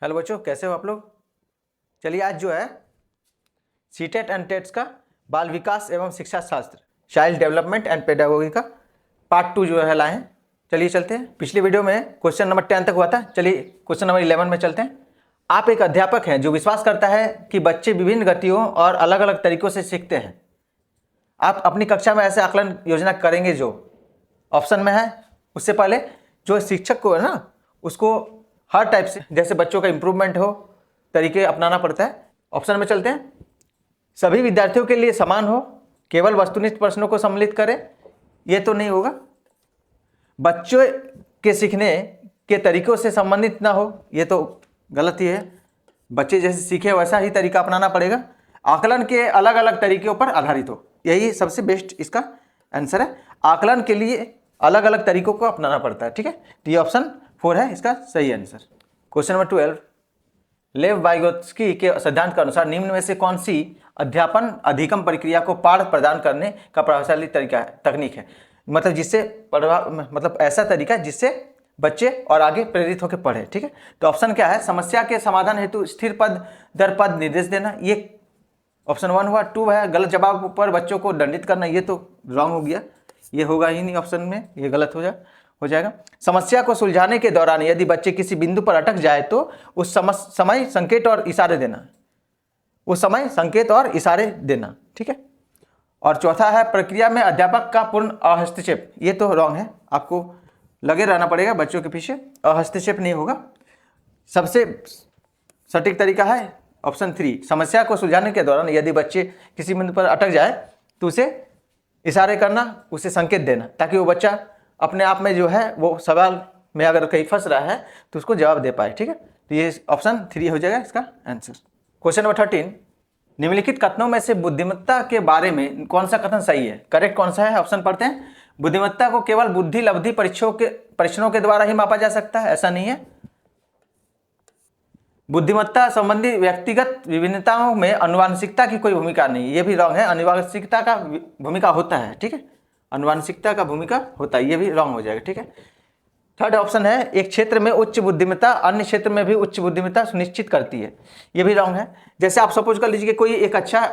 Hello बच्चों, कैसे हो आप लोग। चलिए आज जो है सीटेट एंड टेट्स का बाल विकास एवं शिक्षा शास्त्र चाइल्ड डेवलपमेंट एंड पेडागोगी का पार्ट 2 जो है लाए हैं। चलिए चलते हैं। पिछली वीडियो में क्वेश्चन नंबर 10 तक हुआ था। चलिए क्वेश्चन नंबर 11 में चलते हैं। आप एक अध्यापक हैं जो विश्वास करता है कि बच्चे विभिन्न गतियों और अलग अलग तरीकों से सीखते हैं। आप अपनी कक्षा में ऐसे आकलन योजना करेंगे जो ऑप्शन में है। उससे पहले जो शिक्षक को है ना, उसको हर टाइप से जैसे बच्चों का इंप्रूवमेंट हो तरीके अपनाना पड़ता है। ऑप्शन में चलते हैं। सभी विद्यार्थियों के लिए समान हो, केवल वस्तुनिष्ठ प्रश्नों को सम्मिलित करें, ये तो नहीं होगा। बच्चों के सीखने के तरीकों से संबंधित ना हो, ये तो गलत ही है। बच्चे जैसे सीखे वैसा ही तरीका अपनाना पड़ेगा। आकलन के अलग अलग तरीकों पर आधारित हो, यही सबसे बेस्ट इसका आंसर है। आकलन के लिए अलग अलग तरीकों को अपनाना पड़ता है। ठीक है, तो ये ऑप्शन 4 है इसका सही आंसर। क्वेश्चन नंबर 12, लेव वाइगोत्स्की के सिद्धांत के अनुसार निम्न में से कौन सी अध्यापन अधिगम प्रक्रिया को पाठ प्रदान करने का प्रभावशाली तकनीक है। मतलब जिससे मतलब ऐसा तरीका जिससे बच्चे और आगे प्रेरित होकर पढ़े। ठीक है, तो ऑप्शन क्या है। समस्या के समाधान हेतु स्थिर पद दर पद निर्देश देना, ये ऑप्शन 1 हुआ। 2 है गलत जवाब पर बच्चों को दंडित करना, ये तो रॉन्ग हो गया, ये होगा ही नहीं ऑप्शन में, ये गलत हो जाएगा। समस्या को सुलझाने के दौरान यदि बच्चे किसी बिंदु पर अटक जाए तो उस समय संकेत और इशारे देना, उस समय संकेत और इशारे देना। ठीक है, और चौथा है प्रक्रिया में अध्यापक का पूर्ण हस्तक्षेप, ये तो रॉन्ग है, आपको लगे रहना पड़ेगा बच्चों के पीछे, हस्तक्षेप नहीं होगा। सबसे सटीक तरीका है ऑप्शन 3, समस्या को सुलझाने के दौरान यदि बच्चे किसी बिंदु पर अटक जाए तो उसे इशारे करना, उसे संकेत देना, ताकि वो बच्चा अपने आप में जो है वो सवाल में अगर कहीं फंस रहा है तो उसको जवाब दे पाए। ठीक है, तो ये ऑप्शन 3 हो जाएगा इसका आंसर। क्वेश्चन नंबर 13, निम्नलिखित कथनों में से बुद्धिमत्ता के बारे में कौन सा कथन सही है। करेक्ट कौन सा है, ऑप्शन पढ़ते हैं। बुद्धिमत्ता को केवल बुद्धि लब्धि परीक्षणों के द्वारा ही मापा जा सकता है, ऐसा नहीं है। बुद्धिमत्ता संबंधी व्यक्तिगत विभिन्नताओं में आनुवांशिकता की कोई भूमिका नहीं, ये भी रॉन्ग है। आनुवांशिकता का भूमिका होता है। ठीक है, आनुवांशिकता का भूमिका होता है, ये भी रॉन्ग हो जाएगा। ठीक है, थर्ड ऑप्शन है एक क्षेत्र में उच्च बुद्धिमत्ता अन्य क्षेत्र में भी उच्च बुद्धिमत्ता सुनिश्चित करती है, ये भी रॉन्ग है। जैसे आप सपोज कर लीजिए कि कोई एक अच्छा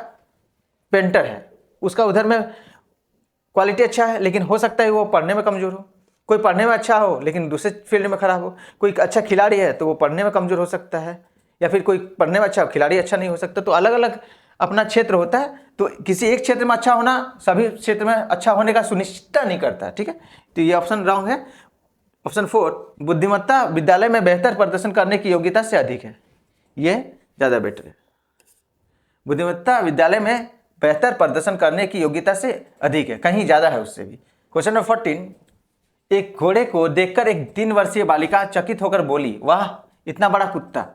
पेंटर है, उसका उधर में क्वालिटी अच्छा है, लेकिन हो सकता है वो पढ़ने में कमजोर हो। कोई पढ़ने में अच्छा हो लेकिन दूसरे फील्ड में खराब हो। कोई अच्छा खिलाड़ी है तो वो पढ़ने में कमजोर हो सकता है, या फिर कोई पढ़ने में अच्छा खिलाड़ी अच्छा नहीं हो सकता। तो अलग अलग अपना क्षेत्र होता है, तो किसी एक क्षेत्र में अच्छा होना सभी क्षेत्र में अच्छा होने का सुनिश्चित नहीं करता। ठीक है, तो ये ऑप्शन रॉन्ग है। ऑप्शन 4, बुद्धिमत्ता विद्यालय में बेहतर प्रदर्शन करने की योग्यता से अधिक है, ये ज़्यादा बेटर है। बुद्धिमत्ता विद्यालय में बेहतर प्रदर्शन करने की योग्यता से अधिक है, कहीं ज़्यादा है उससे भी। क्वेश्चन नंबर 14, एक घोड़े को देखकर एक 3 वर्षीय बालिका चकित होकर बोली, वाह इतना बड़ा कुत्ता।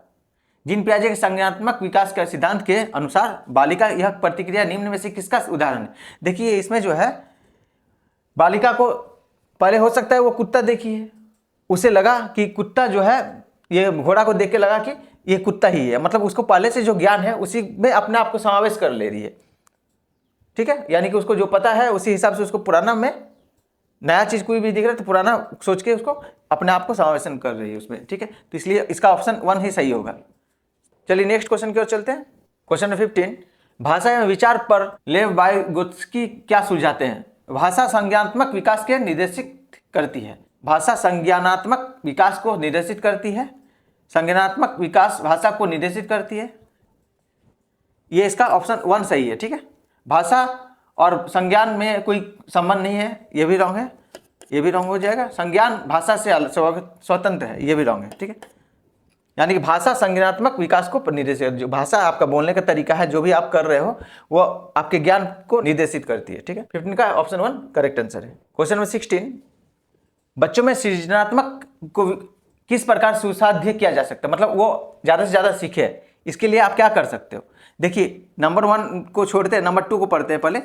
जीन पियाजे के संज्ञानात्मक विकास के सिद्धांत के अनुसार बालिका यह प्रतिक्रिया निम्न में से किसका उदाहरण है। देखिए इसमें जो है बालिका को पहले हो सकता है वो कुत्ता देखी है, उसे लगा कि कुत्ता जो है, ये घोड़ा को देख के लगा कि ये कुत्ता ही है, मतलब उसको पहले से जो ज्ञान है उसी में अपने आप को समावेश कर ले रही है। ठीक है, यानी कि उसको जो पता है उसी हिसाब से उसको पुराना में नया चीज कोई भी दिख रहा है तो पुराना सोच के उसको अपने आप को समावेशन कर रही है उसमें। ठीक है, तो इसलिए इसका ऑप्शन 1 ही सही होगा। चलिए नेक्स्ट क्वेश्चन की ओर चलते हैं। क्वेश्चन नंबर 15, भाषा एवं विचार पर लेव वाइगोत्स्की क्या सुलझाते हैं। भाषा संज्ञानात्मक विकास के निर्देशित करती है। भाषा संज्ञानात्मक विकास को निर्देशित करती है। संज्ञानात्मक विकास भाषा को निर्देशित करती है, ये इसका ऑप्शन 1 सही है। ठीक है, भाषा और संज्ञान में कोई संबंध नहीं है, ये भी रॉन्ग है, ये भी रॉन्ग हो जाएगा। संज्ञान भाषा से स्वतंत्र है, ये भी रॉन्ग है। ठीक है, यानी कि भाषा संज्ञानात्मक विकास को निर्देशित, जो भाषा आपका बोलने का तरीका है, जो भी आप कर रहे हो वो आपके ज्ञान को निर्देशित करती है। ठीक है, 15 का ऑप्शन 1 करेक्ट आंसर है। क्वेश्चन नंबर 16, बच्चों में सृजनात्मक को किस प्रकार सुसाध्य किया जा सकता है, मतलब वो ज़्यादा से ज़्यादा सीखे, इसके लिए आप क्या कर सकते हो। देखिए नंबर 1 को छोड़ते हैं, नंबर 2 को पढ़ते हैं पहले।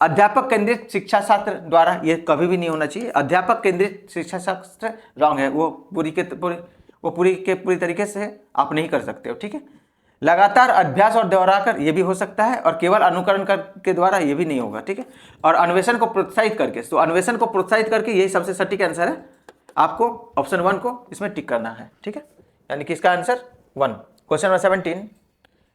अध्यापक केंद्रित शिक्षा शास्त्र द्वारा, ये कभी भी नहीं होना चाहिए। अध्यापक केंद्रित शिक्षा शास्त्र रॉन्ग है, वो पूरी तरीके से आप नहीं कर सकते हो। ठीक है, लगातार अभ्यास और दोहराकर ये भी हो सकता है, और केवल अनुकरण के द्वारा ये भी नहीं होगा। ठीक है, और अन्वेषण को प्रोत्साहित करके, तो अन्वेषण को प्रोत्साहित करके यही सबसे सटीक आंसर है। आपको ऑप्शन 1 को इसमें टिक करना है। ठीक है, यानी कि इसका आंसर 1। क्वेश्चन नंबर 17,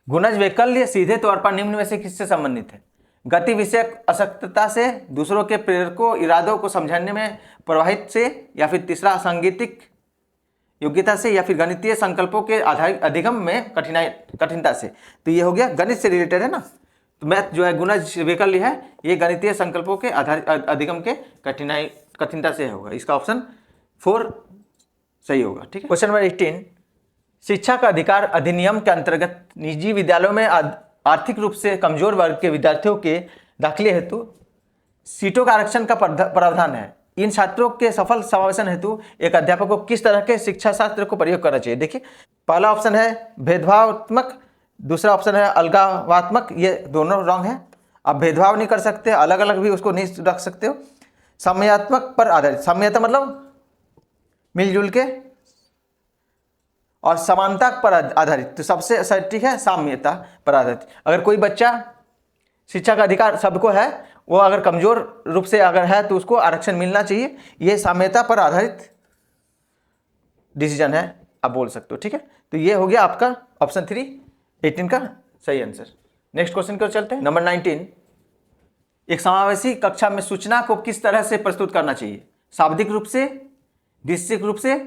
गुणज वैकल्य सीधे तौर पर निम्न में से किससे संबंधित है? गति विषयक अशक्तता से, दूसरों के प्रेरकों इरादों को समझने में प्रवाहित से, या फिर तीसरा सांगीतिक योग्यता से, या फिर गणितीय संकल्पों के आधारित अधिगम में कठिनता से। तो ये हो गया गणित से रिलेटेड है ना, तो मैथ जो है गुणज वैकल्य है ये गणितीय संकल्पों के आधारित अधिगम के कठिनता से होगा। इसका ऑप्शन 4 सही होगा। ठीक है। क्वेश्चन नंबर 18, शिक्षा का अधिकार अधिनियम के अंतर्गत निजी विद्यालयों में आर्थिक रूप से कमजोर वर्ग के विद्यार्थियों के दाखिले हेतु सीटों का आरक्षण का प्रावधान है। इन छात्रों के सफल समावेशन हेतु एक अध्यापक को किस तरह के शिक्षा शास्त्र को प्रयोग करना चाहिए? देखिए, पहला ऑप्शन है भेदभावात्मक, दूसरा ऑप्शन है अलगावात्मक। ये दोनों रॉन्ग है। आप भेदभाव नहीं कर सकते, अलग अलग भी उसको नहीं रख सकते हो। साम्यात्मक पर आधारित, साम्यता मतलब मिलजुल के, और समानता पर आधारित, तो सबसे सटीक है साम्यता पर आधारित। अगर कोई बच्चा शिक्षा का अधिकार सबको है, वो अगर कमजोर रूप से अगर है तो उसको आरक्षण मिलना चाहिए। ये साम्यता पर आधारित डिसीजन है, आप बोल सकते हो। ठीक है, तो ये हो गया आपका ऑप्शन 3 18 का सही आंसर। नेक्स्ट क्वेश्चन की ओर चलते हैं। नंबर 19, एक समावेशी कक्षा में सूचना को किस तरह से प्रस्तुत करना चाहिए? शाब्दिक रूप से, दृश्यिक रूप से,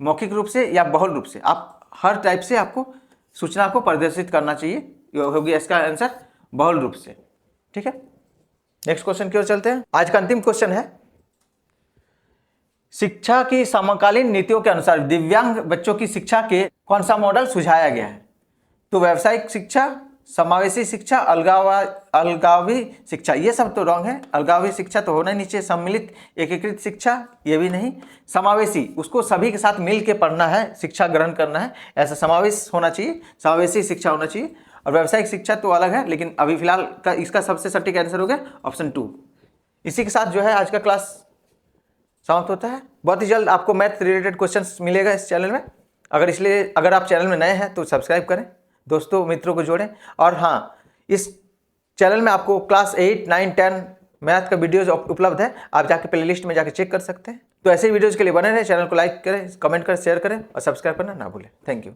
मौखिक रूप से, या बहुल रूप से? आप हर टाइप से आपको सूचना को प्रदर्शित करना चाहिए। हो गया इसका आंसर बहुल रूप से। ठीक है, नेक्स्ट क्वेश्चन की ओर चलते हैं। आज का अंतिम क्वेश्चन है, शिक्षा की समकालीन नीतियों के अनुसार दिव्यांग बच्चों की शिक्षा के कौन सा मॉडल सुझाया गया है? तो व्यावसायिक शिक्षा, समावेशी शिक्षा, अलगावी शिक्षा। ये सब तो रॉन्ग है। अलगावी शिक्षा तो होना ही नहीं चाहिए। सम्मिलित एकीकृत शिक्षा, ये भी नहीं। समावेशी, उसको सभी के साथ मिल के पढ़ना है, शिक्षा ग्रहण करना है, ऐसा समावेश होना चाहिए, समावेशी शिक्षा होना चाहिए। और व्यावसायिक शिक्षा तो अलग है, लेकिन अभी फिलहाल का इसका सबसे सटीक आंसर हो गया ऑप्शन 2। इसी के साथ जो है आज का क्लास समाप्त होता है। बहुत ही जल्द आपको मैथ रिलेटेड क्वेश्चंस मिलेगा इस चैनल में। अगर आप चैनल में नए हैं तो सब्सक्राइब करें, दोस्तों मित्रों को जोड़ें। और हाँ, इस चैनल में आपको क्लास 8, 9, 10 मैथ का वीडियोज उपलब्ध है, आप जाके प्लेलिस्ट में जाके चेक कर सकते हैं। तो ऐसे वीडियोज़ के लिए बने रहें, चैनल को लाइक करें, कमेंट करें, शेयर करें और सब्सक्राइब करना ना भूलें। Thank you.